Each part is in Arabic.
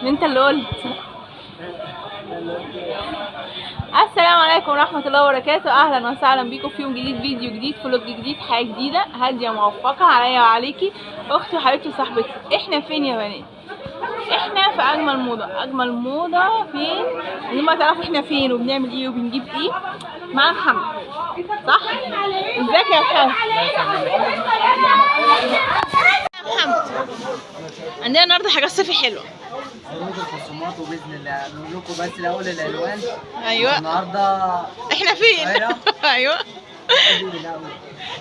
انت اللي قلت. السلام عليكم ورحمة الله وبركاته، اهلا وسهلا بيكم في يوم جديد، فيديو جديد، فلوج جديد، حياة جديدة، هادية موفقة عليا وعليكي، اختي وحبيبتي وصاحبتي. احنا فين يا بنات؟ احنا في اجمل موضة. اجمل موضة فين؟ لما تعرفوا احنا فين وبنعمل ايه وبنجيب ايه مع محمد، صح؟ ازيك يا محمد؟ محمد عندنا النهارده حاجات صيفي حلوه. عروض الخصومات وباذن الله نقول لكم بس الاول الالوان. ايوه النهارده احنا فين؟ ايوه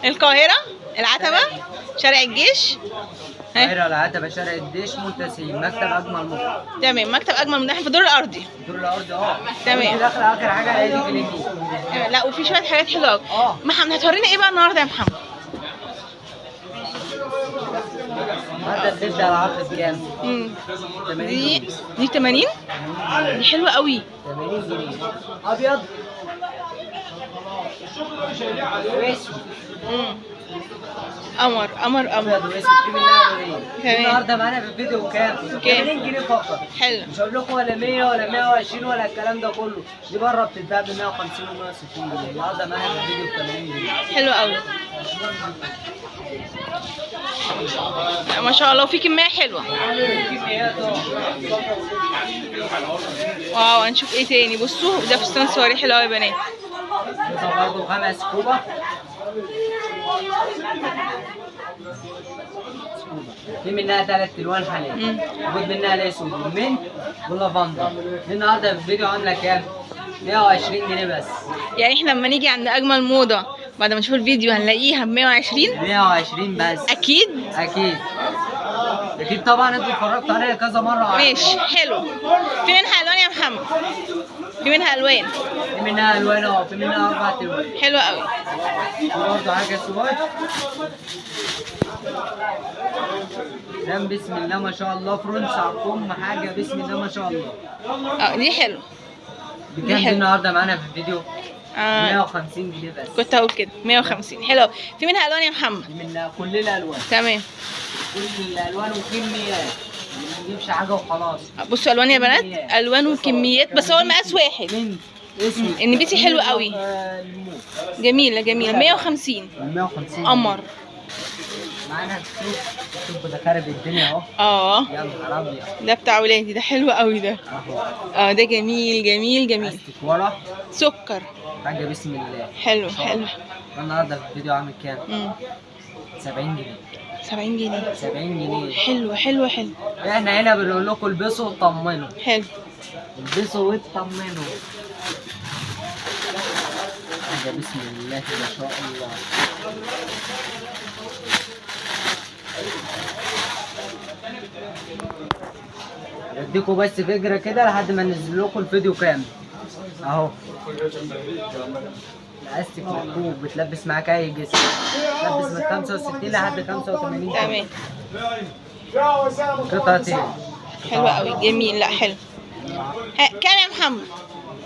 القاهره، العتبه، شارع الجيش، القاهره العتبه، شارع الجيش، منتسين، مكتب اجمل مصر. تمام، مكتب اجمل من في الدور الارضي. الدور الارضي تمام. داخل اخر حاجه هيجي في اليمين. لا وفي شويه حاجات حلوه قوي. محمد هتورينا ايه بقى النهارده يا محمد؟ النهارده بتبدا العرض بكام؟ دي 80. دي حلوه قوي. 80 جنيه ابيض واسود. قمر قمر قمر. ابيض واسود في منها لونين. النهارده معانا في الفيديو كام؟ 80 جنيه فقط. حلو. مش هقول لكم ولا 100 ولا 120 ولا الكلام ده كله، دي بره بتتباع ب 150 و 160 جنيه. النهارده معانا في الفيديو ب 80 جنيه. حلو قوي. ما شاء الله، وفي كميه حلوه. واو، هنشوف ايه تاني. بصوا ده فستان سواري حلو قوي يا بنات. ده برضه 5 كوبا. في منها 3 الوان حاليا. موجود منها الاسود والمنت واللافندر. النهارده في الفيديو عامله كام؟ 120 جنيه بس. يعني احنا لما نيجي عند اجمل موضه بعد ما نشوف الفيديو هنلاقيها ب 120؟ 120 بس. اكيد؟ اكيد اكيد طبعا، انتوا اتفرجتوا عليها كذا مره. ماشي حلو. في منها الوان يا محمد؟ في منها الوان. في منها الوان في منها 4 الوان. حلو قوي. في برضه حاجه سواد. ده بسم الله ما شاء الله، فرنسا عقوم حاجه بسم الله ما شاء الله. دي حلو. بكام دي النهارده معانا في الفيديو؟ 150 جنيه بس. كنت هقول كده 150. حلو. في منها الوان يا محمد؟ في منها كل الالوان. تمام. كل الالوان وكميات، ما نجيبش حاجه وخلاص. بصوا الوان يا بنات، الوان وكميات، بس هو المقاس واحد. النبيتي حلو قوي. جميله جميله. 150. 150 قمر. معانا شوف ده خارب الدنيا اهو. يا نهار ابيض. ده بتاع ولادي، ده حلو قوي ده. ده جميل جميل جميل. ورا سكر. حاجه بسم الله. حلو حلو. النهارده في الفيديو عامل كام؟ 70 جنيه. 70 جنيه. 70 جنيه. حلو حلو حلو. احنا هنا بنقول لكم البسوا وطمنوا. حلو. البسوا وطمنوا. حاجه بسم الله ما شاء الله. بديكوا بس فكره كده لحد ما انزل لكم الفيديو كامل اهو. الاستيك مكتوب، بتلبس معاك اي جسم، بتلبس من 65 لحد 85. تمام. قطعتين. حلو قوي جميل. لا حلو. كام يا محمد؟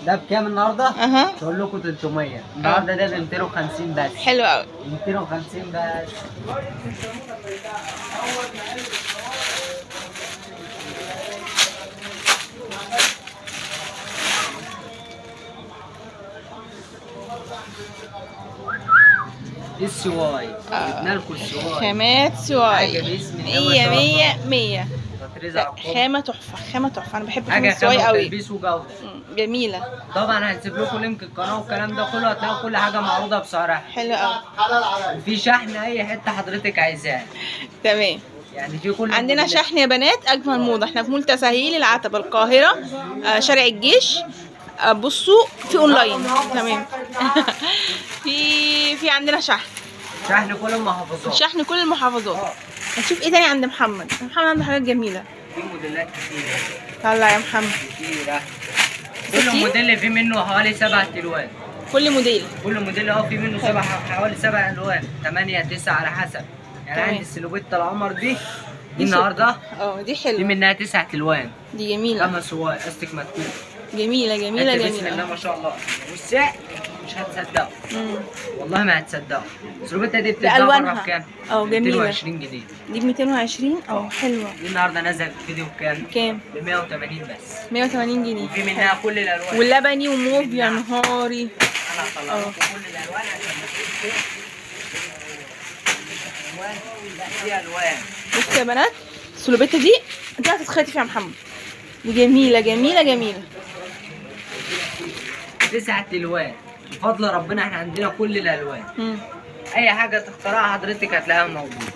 ده بكام النهارده؟ بقول لكم 300. النهارده ده ب 250 بس. حلو قوي. 250 بس. السواي جبنا لكم السواي. خامات سواي. بسم الله 100 100 خامة تحفة، خامة تحفة. أنا بحب خامة السواي قوي. تلبيس وجودة. جميلة. طبعا هنسيب لكم لينك القناة والكلام ده كله، هتلاقوا كل حاجة معروضة بسعرها. حلو قوي. وفي شحن أي حتة حضرتك عايزاها. تمام. يعني في كل عندنا شحن يا بنات. أجمل موضة. احنا في مول تسهيل العتبة، القاهرة، شارع الجيش. بصوا في اونلاين. تمام. في عندنا شحن كل المحافظات. شحن كل المحافظات. هنشوف ايه تاني عند محمد. محمد عنده حاجات جميله. في موديلات كتير. طلع يا محمد. كتير. كل موديل في منه حوالي 7 الوان. كل موديل في منه حوالي 7 الوان، 8 9 على حسب. يعني عندي السلوبيتا القمر دي النهارده دي حلوه. في منها 9 الوان. دي جميله. 5 سواق استيك مكتوب. جميله جميله جميله. بسم الله ما شاء الله. والسعر مش هتصدقوا. والله ما هتصدقوا. السلوبيتا دي بتتباع بألوانها. بره بكام؟ جميلة. 220 جنيه. دي ب 220. حلوة. دي النهارده نزل فيديو بكام؟ كام؟ ب 180 بس. 180 جنيه. وفي منها كل الالوان. واللبني وموف يا نهاري. انا هطلع لكم كل الالوان عشان ما تنسوش. الوان لا في الوان. بصوا يا بنات، السلوبيتا دي هتتخطف يا محمد. دي جميلة جميلة جميلة. 9 الوان بفضل ربنا. احنا عندنا كل الالوان. اي حاجه تختارها حضرتك هتلاقيها موجوده.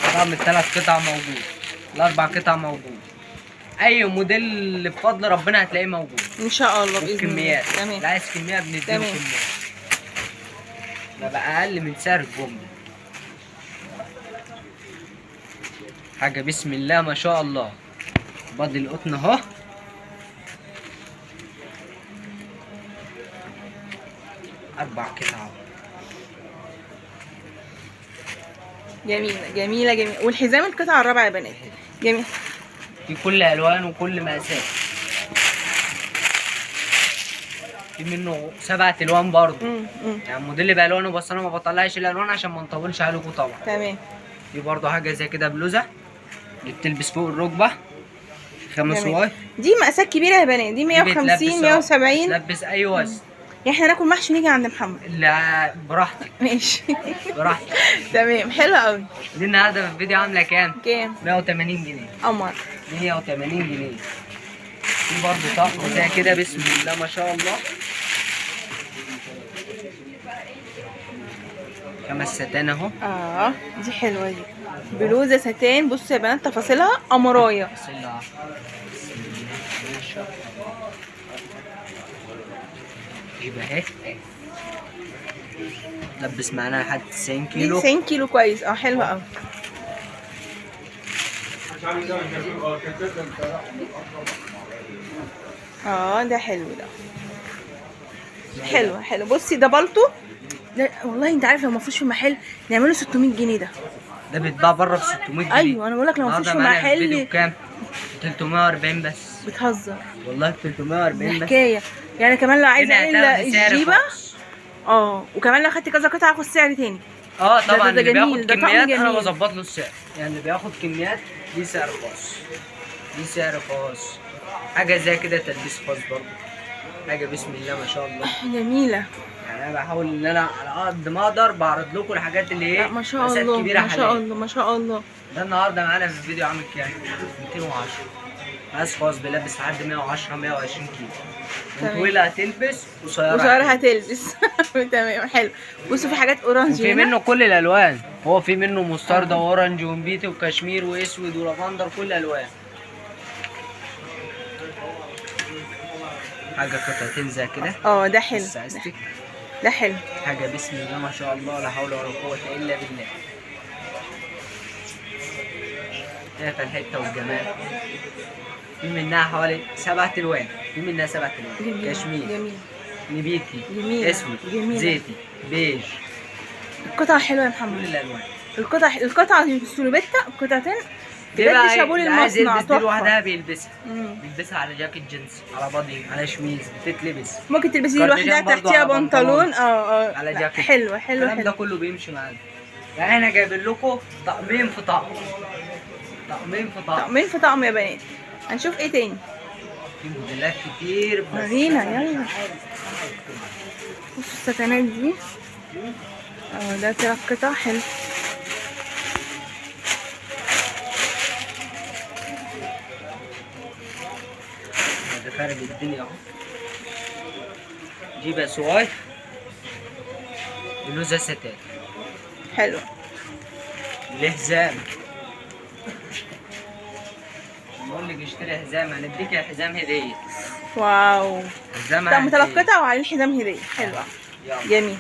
طقم ال3 قطع موجود، ال4 قطع موجود. اي موديل بفضل ربنا هتلاقيه موجود ان شاء الله باذن الله. كميات. تمام. اللي عايز كميه بنديله كميه. ده بقى اقل من سعر الجمله. حاجه بسم الله ما شاء الله. بادي القطن اهو. اربع قطع. جميلة جميلة جميلة. والحزام القطعة الرابعة يا بنات. جميل. في كل الوان وكل مقاسات. في منه 7 الوان برضه. يعني الموديل بالوانه، بس انا ما بطلعش الالوان عشان ما نطولش عليكم طبعا. تمام. في برضه حاجه زي كده بلوزه اللي بتلبس فوق الركبه 5 واي. دي مقاسات كبيره يا بنات. دي 150 170. تلبس اي وزن. يعني احنا ناكل محشي ونيجي عند محمد. لا براحتك. ماشي. براحتك. تمام. حلو قوي. دي النهارده في الفيديو عامله كام؟ كام؟ 180 جنيه. قمر. 180 جنيه. في برضه طقم زي كده بسم الله ما شاء الله. 5 ستان اهو. دي حلوه دي. بلوزه ستان. بصوا يا بنات تفاصيلها قمرايه. تفاصيلها يبقى اهي. لبس معانا لحد 90 كيلو. 90 كيلو كويس. حلوه قوي. ده حلو ده. حلو حلو. بصي ده بالطو ده. والله انت عارف لو ما فيش في محل نعمله 600 جنيه ده. ده بيتباع بره ب 600 جنيه. ايوه انا بقول لك لو ما فيش في محل بكام؟ 340 بس. بتهزر. والله 340 بس. حكايه. يعني كمان لو عايزه الجيبه. وكمان لو خدت كذا قطعه هاخد سعر تاني. طبعا. ده اللي جميل. بياخد كميات انا بظبط له السعر. يعني اللي بياخد كميات دي سعر خاص. دي سعر خاص. حاجه زي كده تلبيس خاص برضه. حاجه بسم الله ما شاء الله. جميله. يعني انا بحاول ان انا على قد ما اقدر بعرض لكم الحاجات اللي ايه ما شاء الله ما شاء الله ما شاء الله. ده النهارده معانا في الفيديو عامل كام؟ 210. مقاس خاص بيلبس لحد 110 120 كيلو. طويله هتلبس وقصيره هتلبس. تمام. حلو. بصوا في حاجات اورنج. في منه كل الالوان. هو في منه مستردة واورنج ونبيتي وكشمير واسود ولافندر كل الالوان. حاجه قطعتين زي كده. ده حلو. ده حلو. حاجه بسم الله ما شاء الله لا حول ولا قوه الا بالله. شايف الحته والجمال. في منها حوالي 7 الوان. في منها 7 الوان. كشمير. جميل. نبيتي. جميل. اسود. جميل. زيتي. بيج. القطعه حلوه يا محمد. كل الالوان. القطعه دي السلوبيتا قطعتين. دي بقى شابول اللي عايز المصنع. يلبس دي لوحدها بيلبسها. بيلبسها على جاكيت جينز، على بادي، على شميز بتتلبس. ممكن تلبسي دي لوحدها تحتيها بنطلون. على جاكيت. حلوه حلوه. الكلام ده كله بيمشي معانا. يعني احنا جايبين لكم طقمين في طقم. طقمين في طقم. طقمين في طقم يا بنات. هنشوف ايه تاني؟ في موديلات كتير. ورينا يلا. بصوا الستانات دي. ده 3 قطع. حلو. ده خارج الدنيا اهو. جيبها صغير. بلوزة ستان. حلو. ليه حزام. بقول لك اشتري حزام هنديك الحزام هدية. واو. حزام طب 3 قطع وعليه الحزام هدية. حلوة. جميل.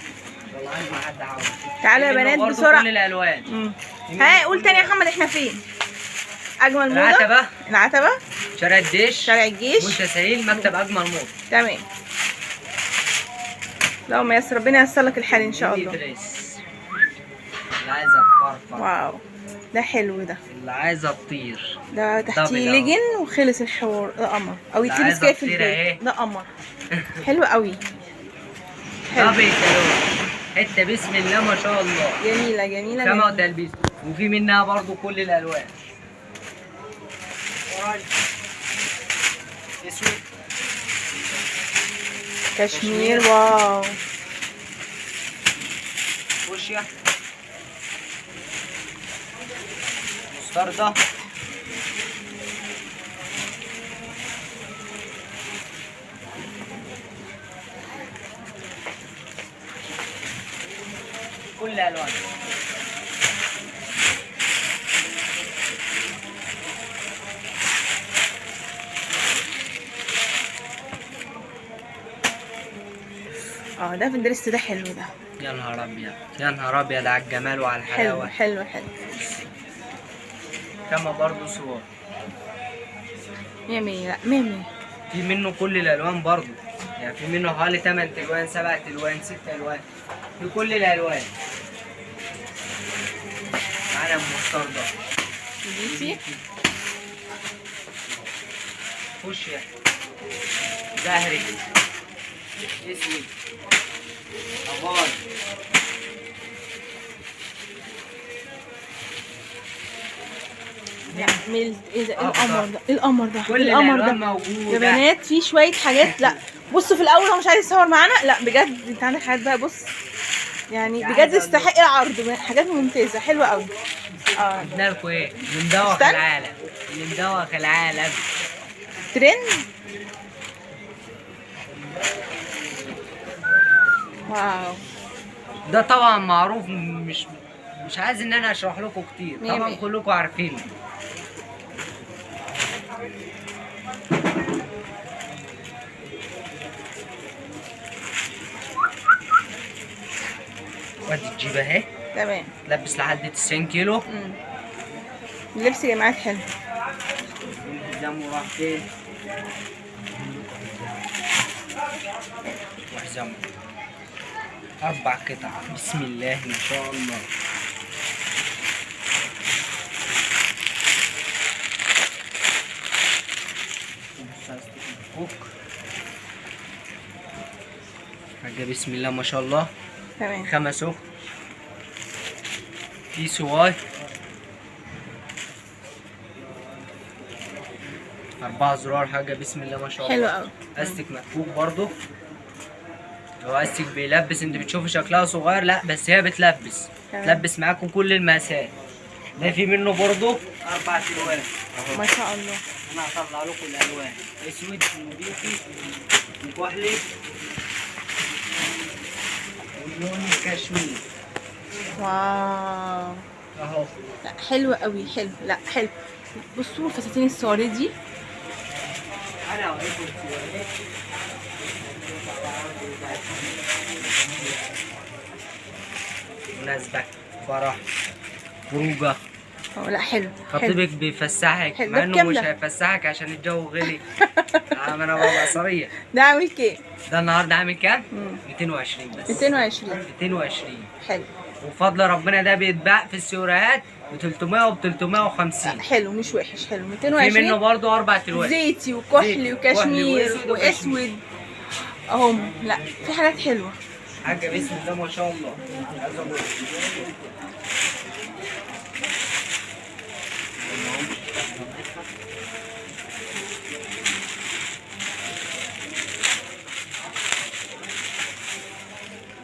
والله عايز ما حد عاوز. تعالوا يا بنات بسرعة. كل الالوان. قول تاني يا محمد احنا فين؟ اجمل موضة. العتبة. شارع الجيش. شارع الجيش. متساهيل مكتب اجمل موضة. تمام. اللهم يسر. ربنا ييسر لك الحال ان شاء الله. اللي عايزة تفرفر. واو. ده حلو ده. اللي عايزة تطير. ده تحتيه ليجن وخلص الحوار. ده قمر. او يتلبس كده في البيت. ده قمر. حلو قوي. حلو. دبل سالون، حته بسم الله ما شاء الله. جميله جميله كما جميله. وتلبيس، وفي منها برضو كل الالوان. اورنج، اسود، كشمير. واو. فوشيا، مستردة، كل الوان. ده في الدرس ده حلو ده. يا نهار ابيض، يا نهار ابيض على الجمال وعلى حلو الحلاوه. حلو حلو. كما برضو صور، مية مية. لا مية مية. في منه كل الالوان برضو، يعني في منه حوالي 8 الوان 7 الوان 6 الوان، في كل الالوان. معانا المستردة، دي فوشيا، زهري، اسود، اباض، لا ميل. ايه ده؟ ايه القمر ده؟ ايه القمر ده؟ كل إيه القمر الالوان ده؟ موجوده يا بنات في شويه حاجات. لا بصوا، في الاول هو مش عايز يصور معانا. لا بجد انت عندك حاجات بقى. بص يعني بجد يستحق العرض. حاجات ممتازه حلوه قوي. جبنا لكم ايه؟ مندوخ استنى. العالم، مندوخ العالم. ترند. واو. ده طبعا معروف، مش عايز ان انا اشرح لكم كتير، مية طبعا مية. كلكم عارفينه. وادي الجيبه اهي، تمام. تلبس لحد 90 كيلو. اللبس يا جماعه حلو. الحزام وراح فين؟ وحزام 4 قطع، بسم الله ما شاء الله. حاجة بسم الله ما شاء الله. تمام. 5 اخت، في سواي 4 زرار. حاجة بسم الله ما شاء الله. حلو قوي. استك مفكوك برضو، هو استك بيلبس. انت بتشوفي شكلها صغير، لا بس هي بتلبس. تمام. تلبس معاكم كل المقاسات. ده في منه برضو 4 الوان اهو. ما شاء الله. انا هطلع لكم الالوان: اسود، نبيتي، وكحلي، واللون الكشمير واو. اهو. لا حلو قوي. حلو. لا حلو. بصوا الفساتين السواري دي. انا اوريكم السواري. مناسبة، فرح، خروجه. لا حلو. خطيبك بيفسحك، حلو. مع ده انه بكام مش ده؟ هيفسحك عشان الجو غلي. ما انا ببقى صريح. ده عامل كام؟ ده النهارده عامل كام؟ 220 بس. 220. 220. حلو. وبفضل ربنا ده بيتباع في السيورات ب 300 وب 350. حلو مش وحش. حلو. في 220. منه برضه 4 الوان. زيتي وكحلي زيتي وكشمير وأسود واسود اهم. لا في حاجات حلوه. حاجه بسم الله ما شاء الله. عايز اقول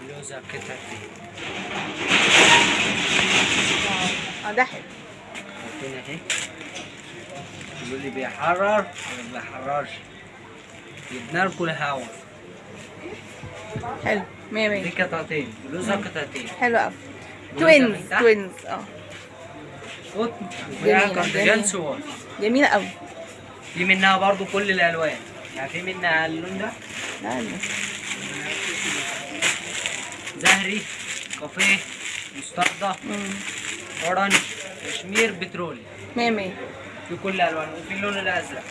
بلوزه قطعتين. ده حلو. هنا اهي. يقول لي بيحرر ولا ما بيحررش. جبنا لكم الهوا. حلو. مية دي مية. قطعتين، بلوزه قطعتين. حلو قوي. بلوزة توينز من تحت. توينز. قطن جميلة، وفيها كارديجان جميلة. صور. جميله قوي. في منها برضو كل الالوان، يعني في منها اللون ده لا زهري، كافيه، مستردة، اورنج، كشمير، بترولي. مية مية. في كل الالوان، وفي اللون الازرق.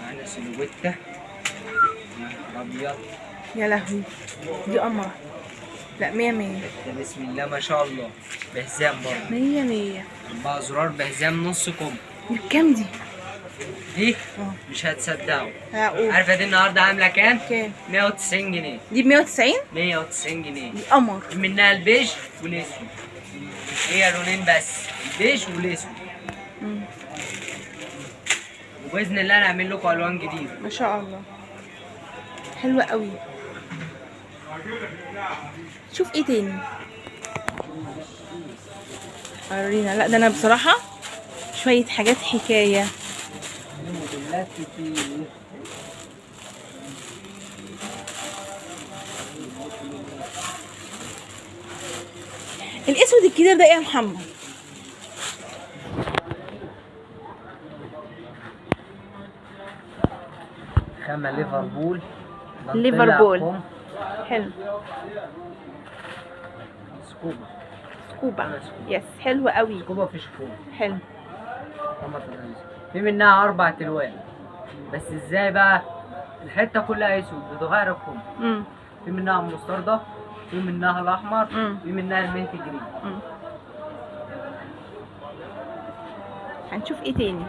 معانا سلوبيتا ابيض. يا لهوي دي قمر. لا 100 100. ده بسم الله ما شاء الله، بحزام برضه 100 100. 4 زرار بحزام نص كم. بكام دي؟ دي اه مش هتصدقوا. هقول عارفه دي النهارده عامله كام؟ كام؟ 190 جنيه. دي ب 190؟ 190 جنيه. دي قمر. منها البيج والاسود، هي لونين بس، البيج والاسود. وباذن الله نعمل لكم الوان جديده. ما شاء الله حلوه قوي. شوف ايه تاني ورينا. لا ده انا بصراحه شويه حاجات حكايه. موديلات كتير. الاسود الكتير ده ايه يا محمد؟ خامة ليفربول. ليفربول حلو. سكوبا. سكوبا يس حلو قوي. سكوبا في شكوبا حلو. في منها 4 الوان، بس ازاي بقى؟ الحته كلها اسود بتغير الكم. في منها المستردة، في منها الاحمر، في منها المنت جرين. هنشوف ايه تاني.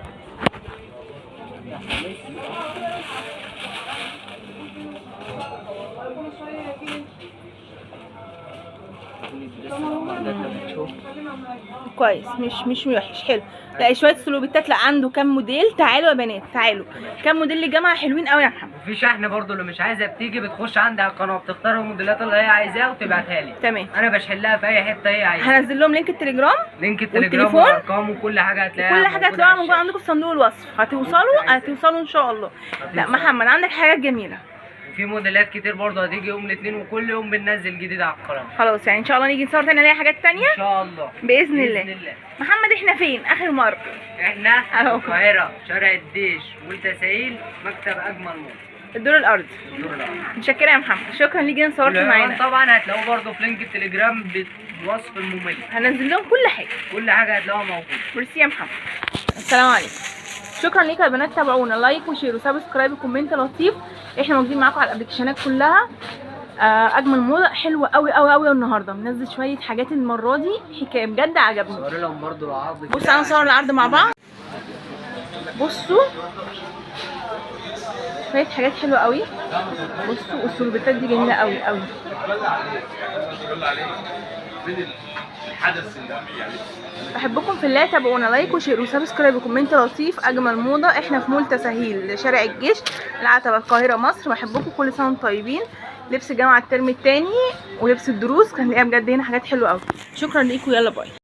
كويس مش وحش حلو. لا شويه سلوبيتات. لا عنده كام موديل. تعالوا يا بنات تعالوا، كام موديل للجامعه حلوين قوي يا محمد. وفي شحن برضو، اللي مش عايزه بتيجي بتخش عندي على القناه بتختار الموديلات اللي هي عايزاها وتبعتها لي. تمام انا بشحلها في اي حته هي عايزاها. هنزل لهم لينك التليجرام، لينك التليجرام والتليفون وارقام وكل حاجه هتلاقيها. كل حاجه هتلاقوها موجوده عندكم في صندوق الوصف. هتوصلوا ان شاء الله. لا محمد عندك حاجات جميله. في موديلات كتير برضه هتيجي يوم الاثنين، وكل يوم بننزل جديد على القناه. خلاص يعني ان شاء الله نيجي نصور تاني نلاقي حاجات تانية ان شاء الله باذن الله. محمد احنا فين اخر مره؟ احنا في القاهره، شارع الديش والتساهيل، مكتب اجمل موضه، الدور الارضي. الدور الارضي. متشكره يا محمد، شكرا ليك ان صورت معانا. طبعا هتلاقوه برضه في لينك التليجرام بالوصف الممل. هنزل لهم كل حاجه، كل حاجه هتلاقوها موجوده. ميرسي يا محمد. السلام عليكم. شكرا ليكم يا بنات. تابعونا، لايك وشير وسبسكرايب وكومنت لطيف. احنا موجودين معاكم على الابلكيشنات كلها. اجمل موضه حلوه قوي قوي قوي. والنهارده منزل شويه حاجات المره دي حكايه بجد عجبني. صور لهم برضه العرض. بصوا تعالوا نصور العرض مع بعض. بصوا شويه حاجات حلوه قوي. بصوا السلوبيتات دي جميله قوي قوي. بحبكم في الله. تابعونا، لايك وشير وسبسكرايب وكومنت لطيف. اجمل موضه. احنا في مول تساهيل شارع الجيش العتبه القاهره مصر. بحبكم، كل سنه وانتم طيبين. لبس جامعه الترم الثاني ولبس الدروس كان ليها بجد هنا حاجات حلوه قوي. شكرا ليكم، يلا باي.